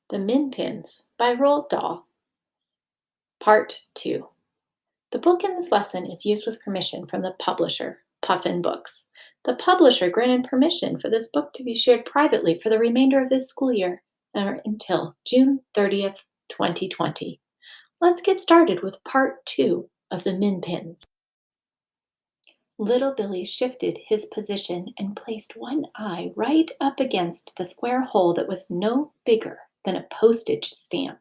The Minpins by Roald Dahl, Part 2. The book in this lesson is used with permission from the publisher, Puffin Books. The publisher granted permission for this book to be shared privately for the remainder of this school year or until June 30th, 2020. Let's get started with Part 2 of the Minpins. Little Billy shifted his position and placed one eye right up against the square hole that was no bigger than a postage stamp.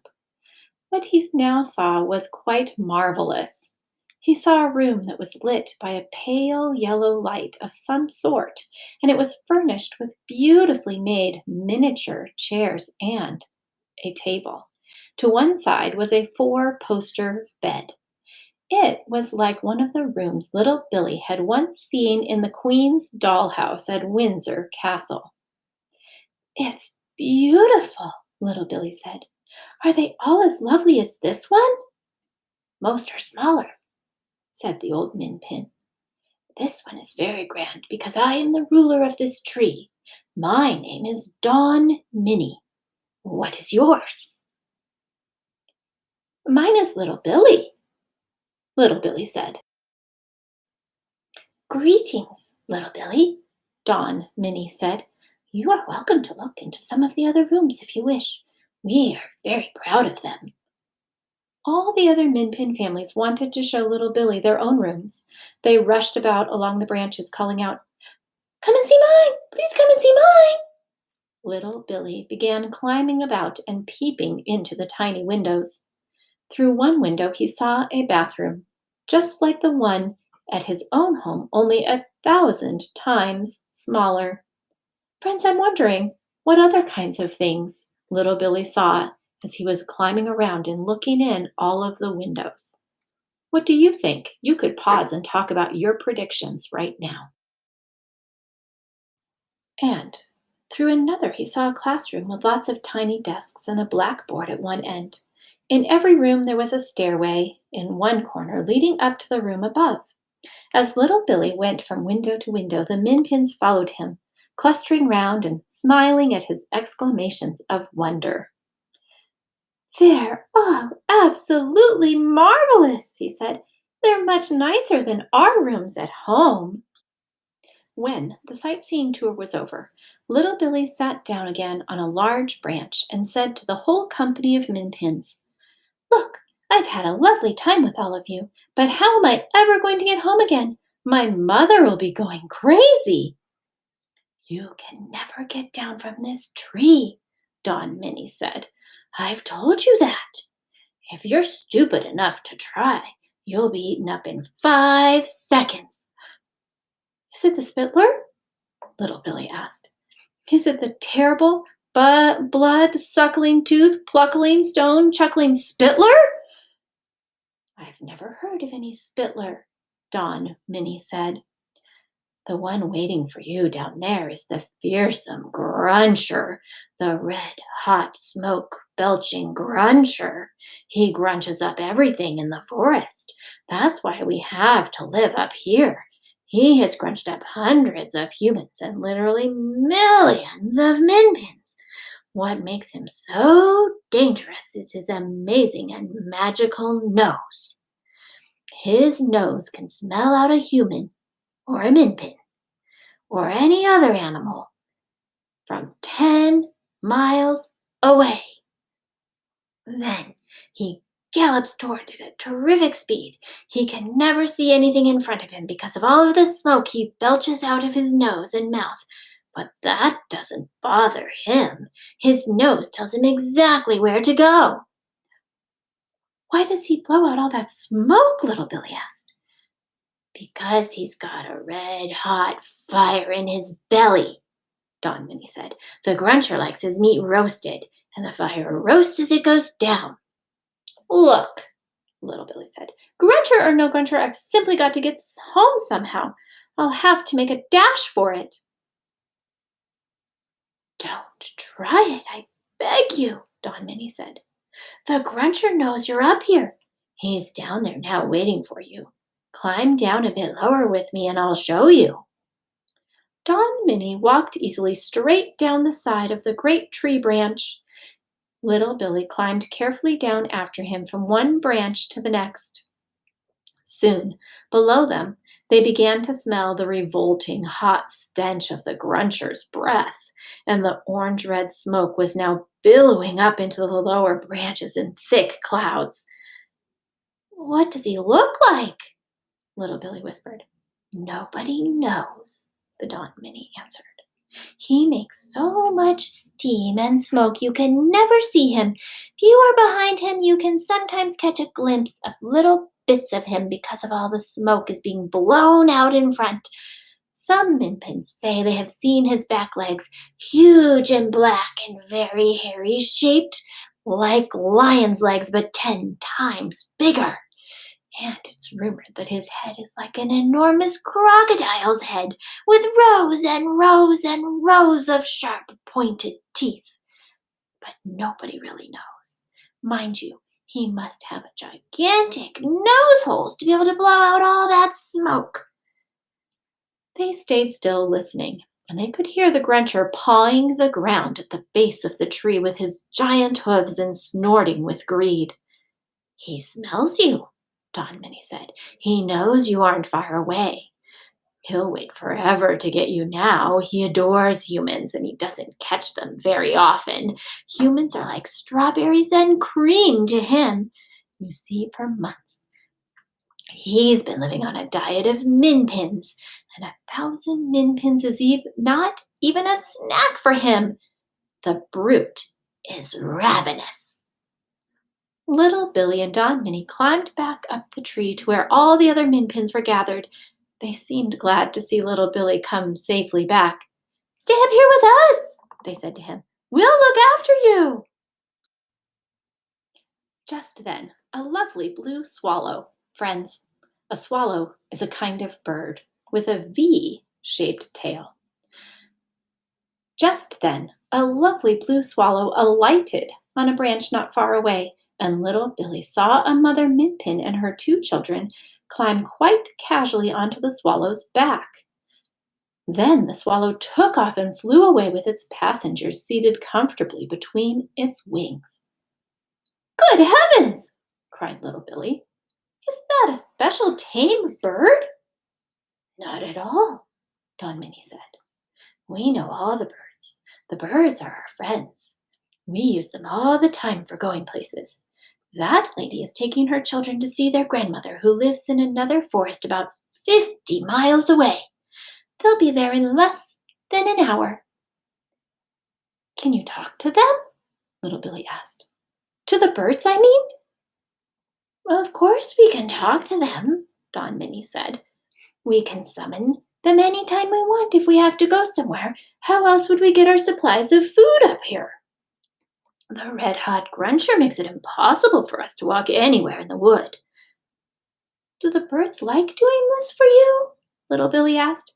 What he now saw was quite marvelous. He saw a room that was lit by a pale yellow light of some sort, and it was furnished with beautifully made miniature chairs and a table. To one side was a four-poster bed. It was like one of the rooms little Billy had once seen in the Queen's dollhouse at Windsor Castle. "It's beautiful," little Billy said. "Are they all as lovely as this one?" "Most are smaller," said the old Minpin. "This one is very grand because I am the ruler of this tree. My name is Dawn Minnie. What is yours?" "Mine is Little Billy," little Billy said. "Greetings, Little Billy," Dawn Minnie said. "You are welcome to look into some of the other rooms if you wish. We are very proud of them." All the other Minpin families wanted to show little Billy their own rooms. They rushed about along the branches, calling out, "Come and see mine! Please come and see mine!" Little Billy began climbing about and peeping into the tiny windows. Through one window he saw a bathroom, just like the one at his own home, only 1,000 times smaller. Friends, I'm wondering what other kinds of things little Billy saw as he was climbing around and looking in all of the windows. What do you think? You could pause and talk about your predictions right now. And through another, he saw a classroom with lots of tiny desks and a blackboard at one end. In every room, there was a stairway in one corner leading up to the room above. As little Billy went from window to window, the Minpins followed him, clustering round and smiling at his exclamations of wonder. "They're all absolutely marvelous," he said. "They're much nicer than our rooms at home." When the sightseeing tour was over, little Billy sat down again on a large branch and said to the whole company of Minpins, "Look, I've had a lovely time with all of you, but how am I ever going to get home again? My mother will be going crazy." "You can never get down from this tree," Dawn Minnie said. "I've told you that. If you're stupid enough to try, you'll be eaten up in 5 seconds." "Is it the Spittler?" little Billy asked. "Is it the terrible, blood-suckling, tooth-pluckling, stone-chuckling Spittler?" "I've never heard of any Spittler," Dawn Minnie said. "The one waiting for you down there is the fearsome Gruncher, the red-hot smoke-belching Gruncher. He grunches up everything in the forest. That's why we have to live up here. He has crunched up hundreds of humans and literally millions of Minpins. What makes him so dangerous is his amazing and magical nose. His nose can smell out a human or a Minpin or any other animal from 10 miles away. Then he gallops toward it at terrific speed. He can never see anything in front of him because of all of the smoke he belches out of his nose and mouth. But that doesn't bother him. His nose tells him exactly where to go." "Why does he blow out all that smoke?" little Billy asked. "Because he's got a red-hot fire in his belly," Dawn Minnie said. "The Gruncher likes his meat roasted, and the fire roasts as it goes down." "Look," little Billy said. "Gruncher or no Gruncher, I've simply got to get home somehow. I'll have to make a dash for it." "Don't try it, I beg you," Dawn Minnie said. "The Gruncher knows you're up here. He's down there now waiting for you. Climb down a bit lower with me and I'll show you." Dawn Minnie walked easily straight down the side of the great tree branch. Little Billy climbed carefully down after him from one branch to the next. Soon, below them, they began to smell the revolting hot stench of the Gruncher's breath, and the orange red smoke was now billowing up into the lower branches in thick clouds. "What does he look like?" Little Billy whispered. "Nobody knows," the Dawn Minnie answered. "He makes so much steam and smoke you can never see him. If you are behind him, you can sometimes catch a glimpse of little bits of him because of all the smoke is being blown out in front. Some Minpins say they have seen his back legs, huge and black and very hairy, shaped like lion's legs, but 10 times bigger. And it's rumored that his head is like an enormous crocodile's head, with rows and rows and rows of sharp, pointed teeth. But nobody really knows. Mind you, he must have a gigantic nose holes to be able to blow out all that smoke." They stayed still, listening, and they could hear the Gruncher pawing the ground at the base of the tree with his giant hooves and snorting with greed. "He smells you," Dawn Minnie said. "He knows you aren't far away. He'll wait forever to get you now. He adores humans and he doesn't catch them very often. Humans are like strawberries and cream to him. You see, for months, he's been living on a diet of minpins, and 1,000 minpins is not even a snack for him. The brute is ravenous." Little Billy and Dawn Minnie climbed back up the tree to where all the other Minpins were gathered. They seemed glad to see Little Billy come safely back. "Stay up here with us," they said to him. "We'll look after you." Just then, a lovely blue swallow. Friends, a swallow is a kind of bird with a V-shaped tail. Just then, a lovely blue swallow alighted on a branch not far away, and little Billy saw a mother Minpin and her 2 children climb quite casually onto the swallow's back. Then the swallow took off and flew away with its passengers seated comfortably between its wings. "Good heavens!" cried little Billy. "Is that a special tame bird?" "Not at all," Dawn Minnie said. "We know all the birds. The birds are our friends. We use them all the time for going places. That lady is taking her children to see their grandmother, who lives in another forest about 50 miles away. They'll be there in less than an hour." "Can you talk to them?" little Billy asked. "To the birds, I mean?" "Of course we can talk to them," Dawn Minnie said. "We can summon them any time we want if we have to go somewhere. How else would we get our supplies of food up here? The red-hot Gruncher makes it impossible for us to walk anywhere in the wood." "Do the birds like doing this for you?" little Billy asked.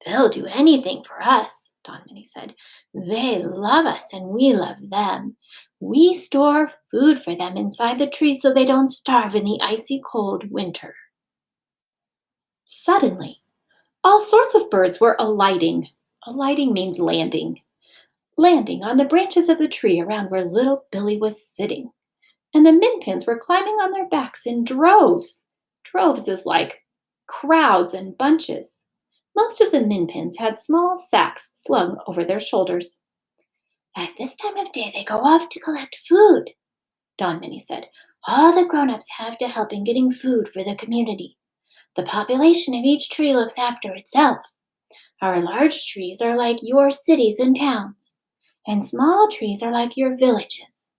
"They'll do anything for us," Dawn Minnie said. "They love us and we love them. We store food for them inside the trees so they don't starve in the icy cold winter." Suddenly, all sorts of birds were alighting. Alighting means landing. Landing on the branches of the tree around where little Billy was sitting. And the Minpins were climbing on their backs in droves. Droves is like crowds and bunches. Most of the Minpins had small sacks slung over their shoulders. "At this time of day, they go off to collect food," Dawn Minnie said. "All the grown-ups have to help in getting food for the community. The population of each tree looks after itself. Our large trees are like your cities and towns, and small trees are like your villages."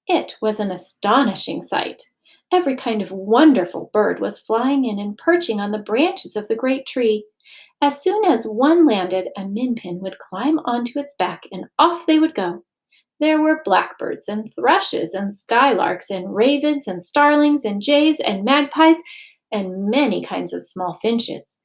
It was an astonishing sight. Every kind of wonderful bird was flying in and perching on the branches of the great tree. As soon as one landed, a Minpin would climb onto its back and off they would go. There were blackbirds and thrushes and skylarks and ravens and starlings and jays and magpies and many kinds of small finches.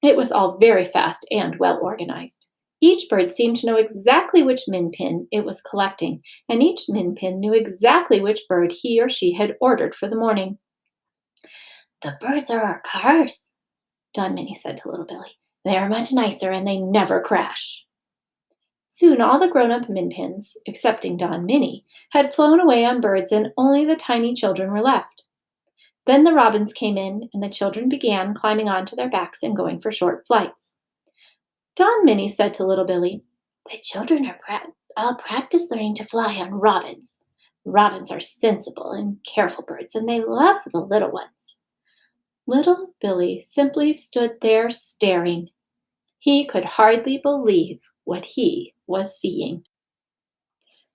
It was all very fast and well organized. Each bird seemed to know exactly which minpin it was collecting, and each minpin knew exactly which bird he or she had ordered for the morning. "The birds are our cars," Dawn Minnie said to little Billy. "They are much nicer and they never crash." Soon all the grown-up Minpins, excepting Don Minnie, had flown away on birds and only the tiny children were left. Then the robins came in and the children began climbing onto their backs and going for short flights. Don Minnie said to little Billy, "The children are all practice learning to fly on robins. Robins are sensible and careful birds and they love the little ones." Little Billy simply stood there staring. He could hardly believe what he was seeing.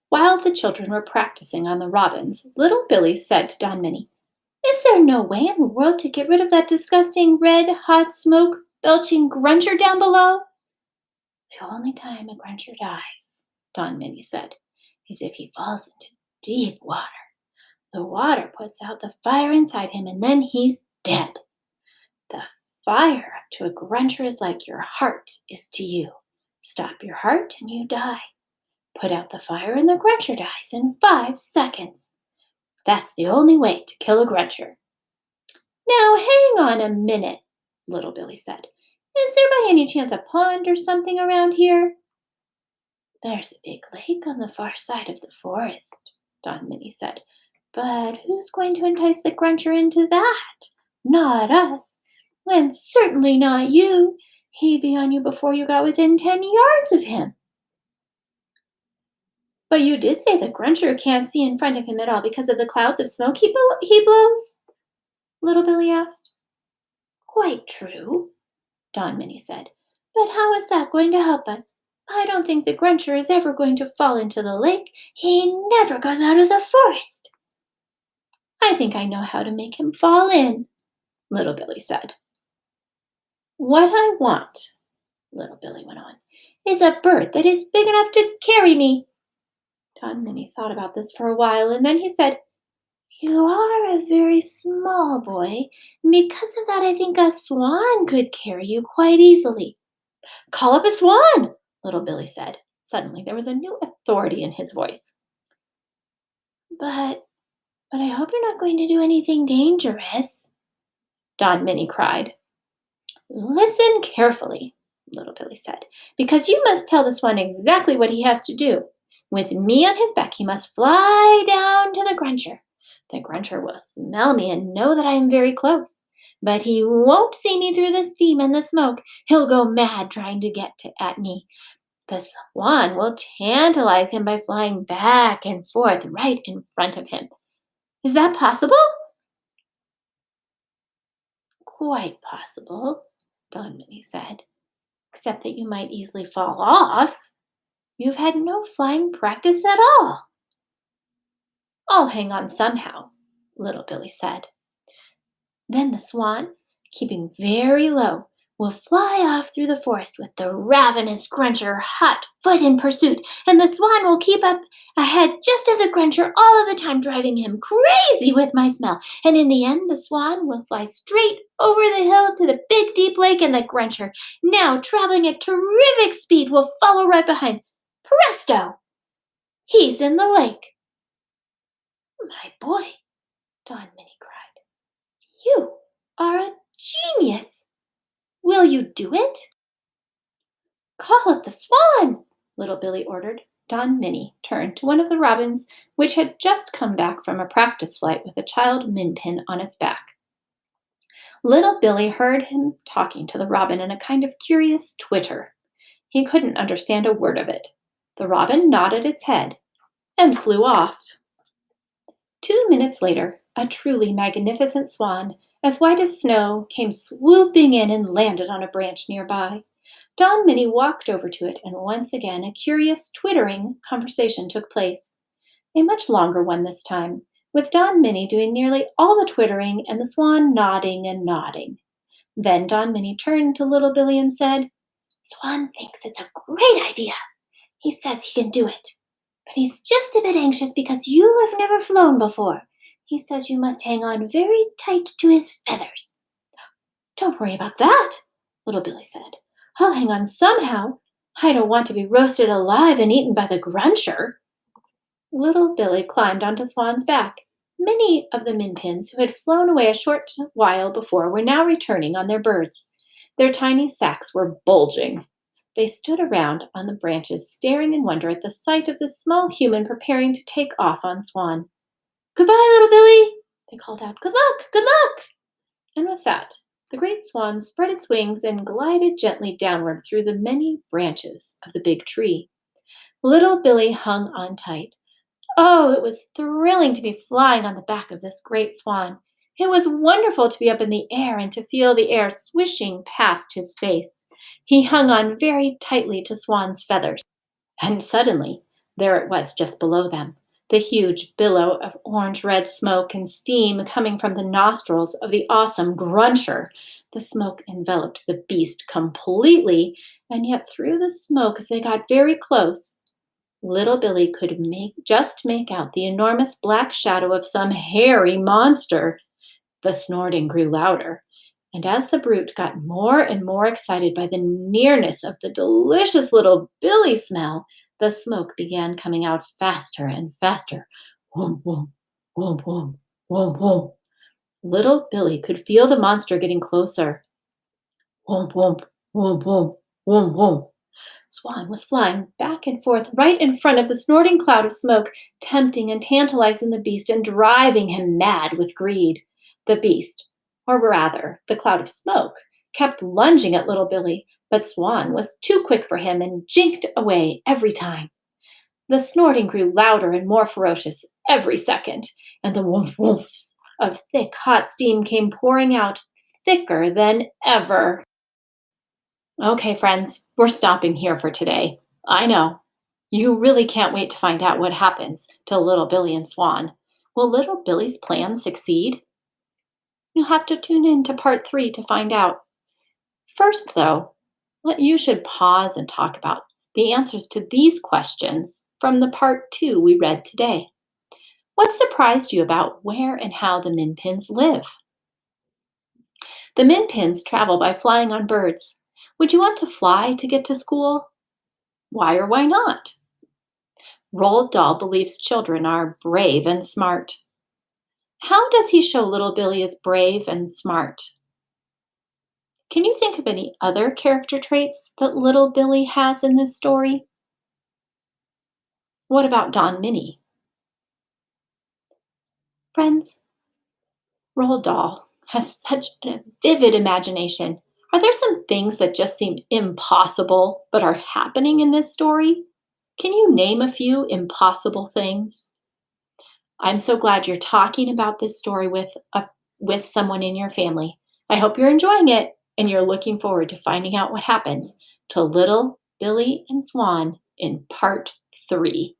While the children were practicing on the robins, little Billy said to Don Minnie, "Is there no way in the world to get rid of that disgusting red hot smoke belching gruncher down below?" "The only time a gruncher dies," Don Minnie said, "is if he falls into deep water. The water puts out the fire inside him and then he's dead. The fire up to a gruncher is like your heart is to you. Stop your heart and you die. Put out the fire and the gruncher dies in 5 seconds. That's the only way to kill a gruncher." "Now hang on a minute," little Billy said. "Is there by any chance a pond or something around here?" "There's a big lake on the far side of the forest," Don Minnie said. "But who's going to entice the gruncher into that? Not us. And certainly not you. He'd be on you before you got within 10 yards of him." "But you did say the gruncher can't see in front of him at all because of the clouds of smoke he blows?" little Billy asked. "Quite true," Don Minnie said. "But how is that going to help us? I don't think the gruncher is ever going to fall into the lake. He never goes out of the forest." "I think I know how to make him fall in," little Billy said. "What I want," little Billy went on, "is a bird that is big enough to carry me." Don Minnie thought about this for a while, and then he said, "You are a very small boy, and because of that I think a swan could carry you quite easily." "Call up a swan," little Billy said. Suddenly there was a new authority in his voice. "But I hope you're not going to do anything dangerous," Don Minnie cried. "Listen carefully," little Billy said, "because you must tell the swan exactly what he has to do. With me on his back, he must fly down to the gruncher. The gruncher will smell me and know that I am very close, but he won't see me through the steam and the smoke. He'll go mad trying to at me. The swan will tantalize him by flying back and forth right in front of him. Is that possible?" "Quite possible," Don Minnie said, "except that you might easily fall off. You've had no flying practice at all." "I'll hang on somehow," little Billy said. Then the swan, keeping very low, will fly off through the forest with the ravenous gruncher hot foot in pursuit, and the swan will keep up ahead just of the gruncher all of the time, driving him crazy with my smell. And in the end, the swan will fly straight over the hill to the big deep lake, and the gruncher, now traveling at terrific speed, will follow right behind. Presto! He's in the lake." "My boy," Don Minnie cried, "you are a genius. Will you do it?" "Call up the swan," little Billy ordered. Don Minnie turned to one of the robins which had just come back from a practice flight with a child minpin on its back. Little Billy heard him talking to the robin in a kind of curious twitter. He couldn't understand a word of it. The robin nodded its head and flew off. 2 minutes later, a truly magnificent swan, as white as snow, came swooping in and landed on a branch nearby. Don Minnie walked over to it, and once again a curious, twittering conversation took place. A much longer one this time, with Don Minnie doing nearly all the twittering and the swan nodding and nodding. Then Don Minnie turned to little Billy and said, "Swan thinks it's a great idea. He says he can do it. But he's just a bit anxious because you have never flown before. He says you must hang on very tight to his feathers." "Don't worry about that," little Billy said. "I'll hang on somehow. I don't want to be roasted alive and eaten by the gruncher." Little Billy climbed onto Swan's back. Many of the Minpins who had flown away a short while before were now returning on their birds. Their tiny sacks were bulging. They stood around on the branches, staring in wonder at the sight of the small human preparing to take off on Swan. Goodbye, little Billy, they called out. Good luck, good luck. And with that, the great swan spread its wings and glided gently downward through the many branches of the big tree. Little Billy hung on tight. Oh, it was thrilling to be flying on the back of this great swan. It was wonderful to be up in the air and to feel the air swishing past his face. He hung on very tightly to Swan's feathers. And suddenly, there it was just below them, the huge billow of orange red smoke and steam coming from the nostrils of the awesome grunter. The smoke enveloped the beast completely, and yet through the smoke, as they got very close, little Billy could just make out the enormous black shadow of some hairy monster. The snorting grew louder, and as the brute got more and more excited by the nearness of the delicious little Billy smell, the smoke began coming out faster and faster. Whoom, whoom, whoom, whoom, whoom, whoom. Little Billy could feel the monster getting closer. Whoom, whoom, whoom, whoom, whoom, whoom. Swan was flying back and forth right in front of the snorting cloud of smoke, tempting and tantalizing the beast and driving him mad with greed. The beast, or rather the cloud of smoke, kept lunging at little Billy, but Swan was too quick for him and jinked away every time. The snorting grew louder and more ferocious every second, and the woof woofs of thick, hot steam came pouring out, thicker than ever. Okay, friends, we're stopping here for today. I know. You really can't wait to find out what happens to little Billy and Swan. Will little Billy's plan succeed? You'll have to tune in to part 3 to find out. First, though, you should pause and talk about the answers to these questions from the part 2 we read today. What surprised you about where and how the Minpins live? The Minpins travel by flying on birds. Would you want to fly to get to school? Why or why not? Roald Dahl believes children are brave and smart. How does he show little Billy as brave and smart? Can you think of any other character traits that little Billy has in this story? What about Don Minnie? Friends, Roald Dahl has such a vivid imagination. Are there some things that just seem impossible but are happening in this story? Can you name a few impossible things? I'm so glad you're talking about this story with someone in your family. I hope you're enjoying it and you're looking forward to finding out what happens to little Billy and Swan in part 3.